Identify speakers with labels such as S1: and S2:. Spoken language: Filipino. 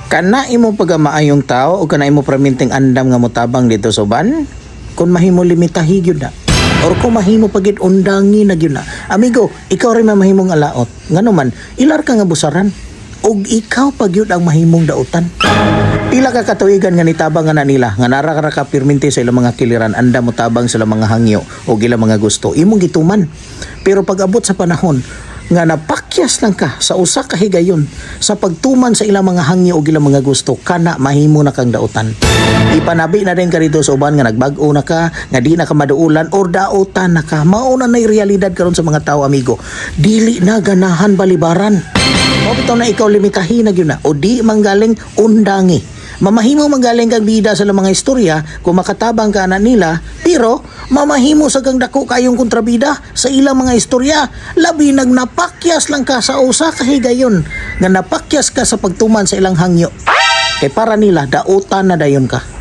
S1: Kana imo pagamaayong tao o kana imo perminting andam nga motabang dito sa uban? Kung mahimo limitahi gyud na. Or kung mahimo pagid undangi na gyud na. Amigo, ikaw rin mahimong alaot. Ngano man, ilar ka nga busaran. Og ikaw pagyud ang mahimong dautan. Pila ka katuigan nga nitabang nga na nila nga nara ka perminti sa ilang mga kiliran anda mo tabang sa ilang mga hangyo o ilang mga gusto imong gituman. Pero pag abot sa panahon nga napakyas lang ka sa usa ka higayon sa pagtuman sa ilang mga hangyo o ilang mga gusto kana mahimo na kang dautan. Ipanabi na din ka dito sa uban nga nagbag-o na ka nga di na ka maduulan or dautan na ka mauna na realidad karon sa mga tao amigo dili na ganahan balibaran. O bitaw na ikaw limitahin na gyud na o di manggaling undangi. Mamahimo magaling kang bida sa mga istorya kung makatabang ka na nila, pero mamahimo sa kang dako kayong kontrabida sa ilang mga istorya. Labi nag napakyas lang ka sa usa ka higayon nga napakyas ka sa pagtuman sa ilang hangyo. Kay para nila dautan na dayon ka.